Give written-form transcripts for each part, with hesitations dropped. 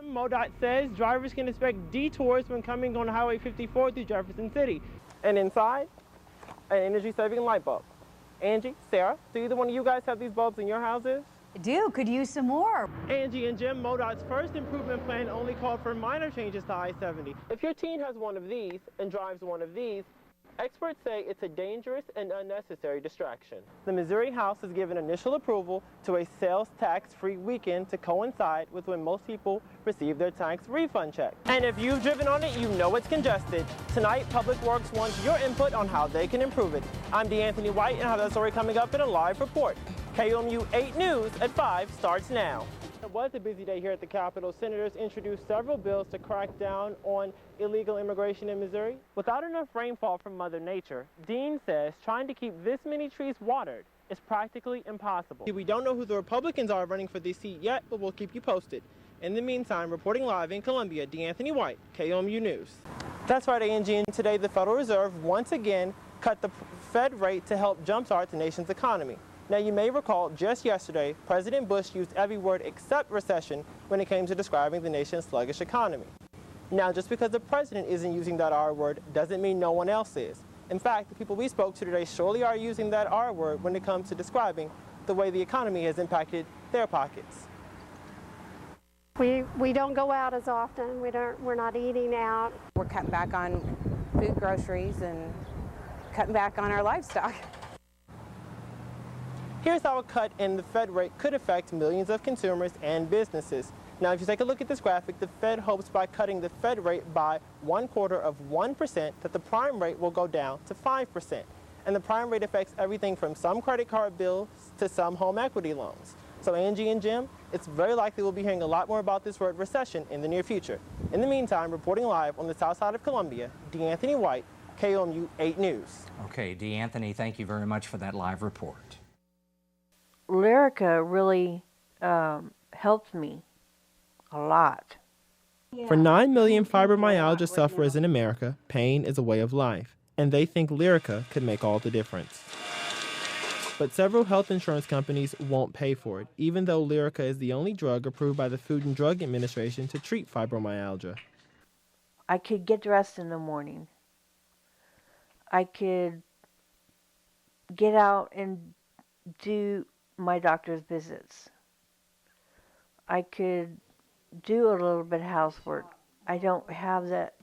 MoDOT says drivers can expect detours when coming on Highway 54 through Jefferson City. And inside, an energy-saving light bulb. Angie, Sarah, do either one of you guys have these bulbs in your houses? I do. Could use some more. Angie and Jim, MoDOT's first improvement plan only called for minor changes to I-70. If your teen has one of these and drives one of these, experts say it's a dangerous and unnecessary distraction. The Missouri House has given initial approval to a sales tax-free weekend to coincide with when most people receive their tax refund check. And if you've driven on it, you know it's congested. Tonight, Public Works wants your input on how they can improve it. I'm DeAnthony White, and I have that story coming up in a live report. KOMU 8 News at 5 starts now. It was a busy day here at the Capitol. Senators introduced several bills to crack down on illegal immigration in Missouri. Without enough rainfall from Mother Nature, Dean says trying to keep this many trees watered is practically impossible. We don't know who the Republicans are running for this seat yet, but we'll keep you posted. In the meantime, reporting live in Columbia, DeAnthony White, KOMU News. That's right, Angie, and today the Federal Reserve once again cut the Fed rate to help jumpstart the nation's economy. Now, you may recall just yesterday, President Bush used every word except recession when it came to describing the nation's sluggish economy. Now, just because the president isn't using that R word doesn't mean no one else is. In fact, the people we spoke to today surely are using that R word when it comes to describing the way the economy has impacted their pockets. We don't go out as often. We're not eating out. We're cutting back on food, groceries, and cutting back on our livestock. Here's how a cut in the Fed rate could affect millions of consumers and businesses. Now, if you take a look at this graphic, the Fed hopes by cutting the Fed rate by 1/4% that the prime rate will go down to 5%. And the prime rate affects everything from some credit card bills to some home equity loans. So Angie and Jim, it's very likely we'll be hearing a lot more about this word recession in the near future. In the meantime, reporting live on the south side of Columbia, DeAnthony White, KOMU 8 News. Okay, DeAnthony, thank you very much for that live report. Lyrica really helped me a lot. For 9 million fibromyalgia sufferers in America, pain is a way of life, and they think Lyrica could make all the difference. But several health insurance companies won't pay for it, even though Lyrica is the only drug approved by the Food and Drug Administration to treat fibromyalgia. I could get dressed in the morning. I could get out and do my doctor's visits. I could do a little bit of housework. I don't have that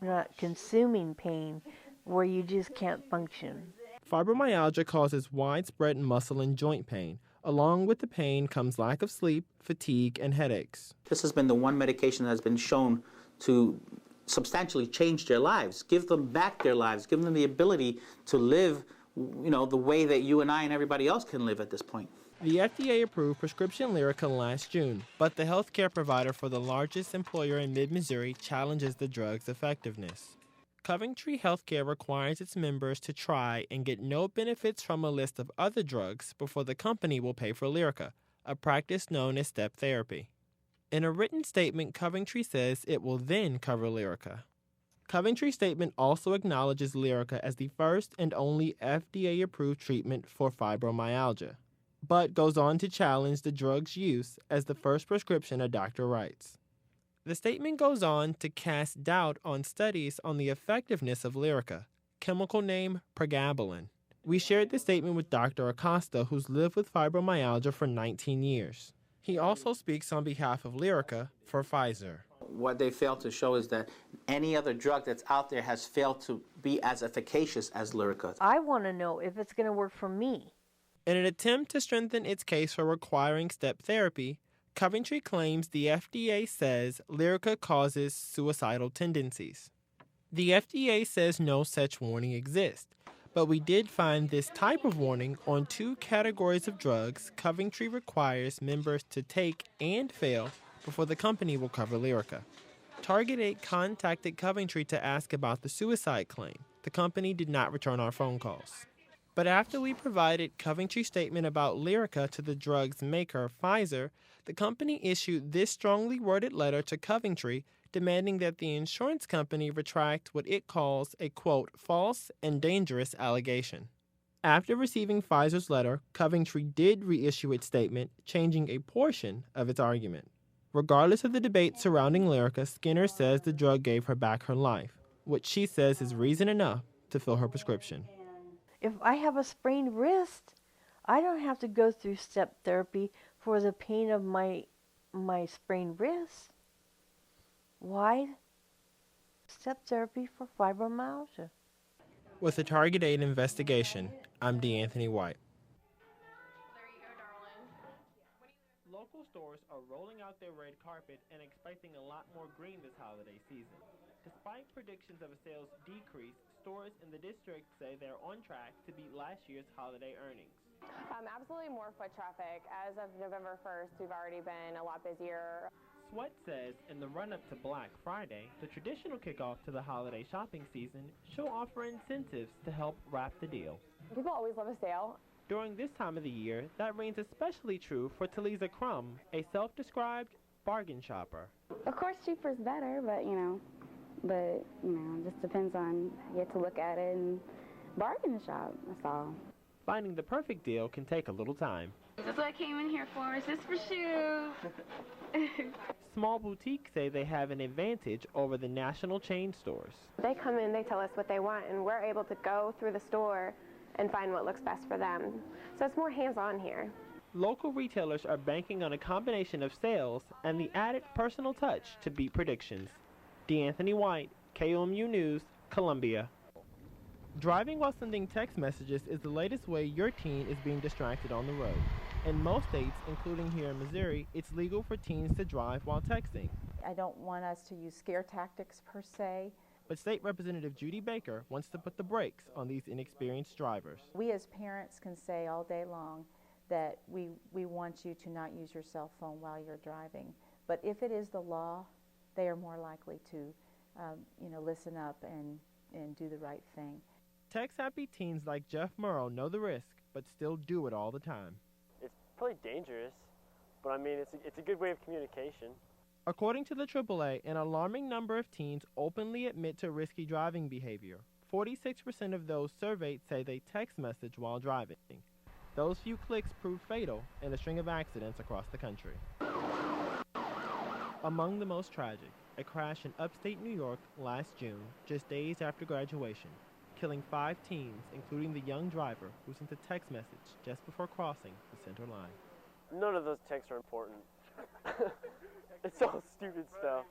not consuming pain where you just can't function. Fibromyalgia causes widespread muscle and joint pain. Along with the pain comes lack of sleep, fatigue, and headaches. This has been the one medication that has been shown to substantially change their lives, give them back their lives, give them the ability to live, the way that you and I and everybody else can live at this point. The FDA approved prescription Lyrica last June, but the healthcare provider for the largest employer in mid-Missouri challenges the drug's effectiveness. Coventry Healthcare requires its members to try and get no benefits from a list of other drugs before the company will pay for Lyrica, a practice known as step therapy. In a written statement, Coventry says it will then cover Lyrica. Coventry's statement also acknowledges Lyrica as the first and only FDA-approved treatment for fibromyalgia, but goes on to challenge the drug's use as the first prescription a doctor writes. The statement goes on to cast doubt on studies on the effectiveness of Lyrica, chemical name pregabalin. We shared this statement with Dr. Acosta, who's lived with fibromyalgia for 19 years. He also speaks on behalf of Lyrica for Pfizer. What they failed to show is that any other drug that's out there has failed to be as efficacious as Lyrica. I want to know if it's going to work for me. In an attempt to strengthen its case for requiring step therapy, Coventry claims the FDA says Lyrica causes suicidal tendencies. The FDA says no such warning exists, but we did find this type of warning on 2 categories of drugs Coventry requires members to take and fail before the company will cover Lyrica. Target 8 contacted Coventry to ask about the suicide claim. The company did not return our phone calls. But after we provided Coventry's statement about Lyrica to the drug's maker, Pfizer, the company issued this strongly worded letter to Coventry demanding that the insurance company retract what it calls a, quote, false and dangerous allegation. After receiving Pfizer's letter, Coventry did reissue its statement, changing a portion of its argument. Regardless of the debate surrounding Lyrica, Skinner says the drug gave her back her life, which she says is reason enough to fill her prescription. If I have a sprained wrist, I don't have to go through step therapy for the pain of my sprained wrist. Why? Step therapy for fibromyalgia. With a Target 8 investigation, I'm DeAnthony White. Local stores are rolling out their red carpet and expecting a lot more green this holiday season. Despite predictions of a sales decrease, stores in the district say they're on track to beat last year's holiday earnings. Absolutely more foot traffic. As of November 1st, we've already been a lot busier. Sweat says in the run-up to Black Friday, the traditional kickoff to the holiday shopping season, she'll offer incentives to help wrap the deal. People always love a sale. During this time of the year, that reigns especially true for Talisa Crum, a self-described bargain shopper. Of course, cheaper is better, but it just depends on, you have to look at it and bargain shop, that's all. Finding the perfect deal can take a little time. That's what I came in here for, is this for shoes? Small boutiques say they have an advantage over the national chain stores. They come in, they tell us what they want, and we're able to go through the store and find what looks best for them. So it's more hands-on here. Local retailers are banking on a combination of sales and the added personal touch to beat predictions. DeAnthony White, KOMU News, Columbia. Driving while sending text messages is the latest way your teen is being distracted on the road. In most states, including here in Missouri, it's legal for teens to drive while texting. I don't want us to use scare tactics per se. But State Representative Judy Baker wants to put the brakes on these inexperienced drivers. We as parents can say all day long that we want you to not use your cell phone while you're driving. But if it is the law, they are more likely to listen up and do the right thing. Tech-savvy teens like Jeff Murrow know the risk, but still do it all the time. It's probably dangerous, but I mean, it's a good way of communication. According to the AAA, an alarming number of teens openly admit to risky driving behavior. 46% of those surveyed say they text message while driving. Those few clicks prove fatal in a string of accidents across the country. Among the most tragic, a crash in upstate New York last June, just days after graduation, killing 5 teens, including the young driver who sent a text message just before crossing the center line. None of those texts are important. It's all stupid stuff.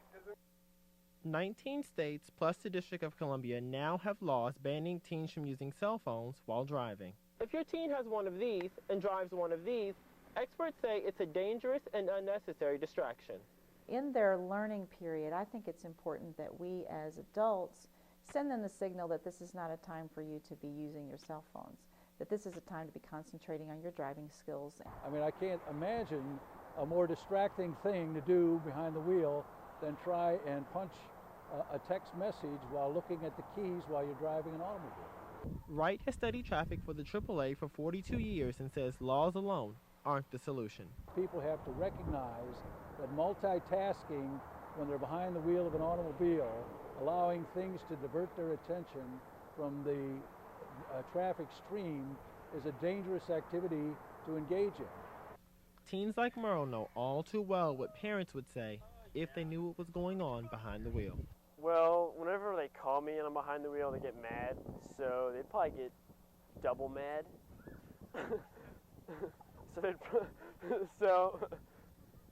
19 states plus the District of Columbia now have laws banning teens from using cell phones while driving. If your teen has one of these and drives one of these, experts say it's a dangerous and unnecessary distraction. In their learning period, I think it's important that we as adults send them the signal that this is not a time for you to be using your cell phones, that this is a time to be concentrating on your driving skills. I mean, I can't imagine a more distracting thing to do behind the wheel than try and punch a text message while looking at the keys while you're driving an automobile. Wright has studied traffic for the AAA for 42 years and says laws alone aren't the solution. People have to recognize that multitasking when they're behind the wheel of an automobile, allowing things to divert their attention from the traffic stream, is a dangerous activity to engage in. Teens like Merle know all too well what parents would say if they knew what was going on behind the wheel. Well, whenever they call me and I'm behind the wheel, they get mad, so they'd probably get double mad. so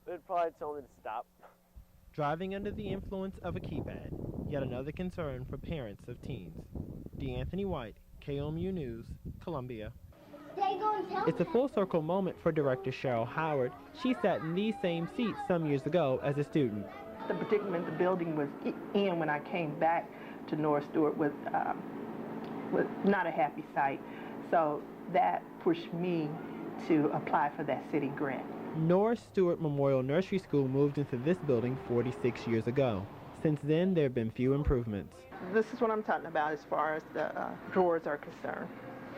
they'd probably tell me to stop. Driving under the influence of a keypad, yet another concern for parents of teens. DeAnthony White, KOMU News, Columbia. It's a full circle moment for director Cheryl Howard. She sat in these same seats some years ago as a student. The predicament the building was in when I came back to Norris Stewart was not a happy sight. So that pushed me to apply for that city grant. Norris Stewart Memorial Nursery School moved into this building 46 years ago. Since then, there have been few improvements. This is what I'm talking about as far as the drawers are concerned.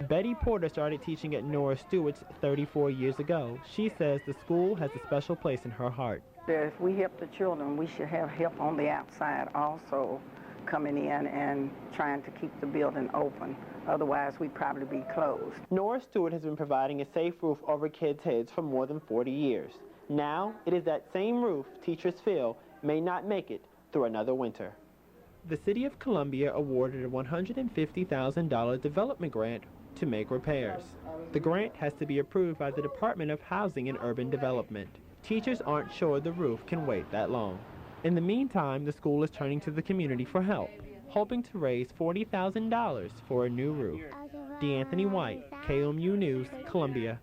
Betty Porter started teaching at Norris Stewart's 34 years ago. She says the school has a special place in her heart. If we help the children, we should have help on the outside also coming in and trying to keep the building open. Otherwise, we'd probably be closed. Norris Stewart has been providing a safe roof over kids' heads for more than 40 years. Now, it is that same roof teachers feel may not make it through another winter. The City of Columbia awarded a $150,000 development grant to make repairs. The grant has to be approved by the Department of Housing and Urban Development. Teachers aren't sure the roof can wait that long. In the meantime, the school is turning to the community for help, hoping to raise $40,000 for a new roof. DeAnthony White, KOMU News, Columbia.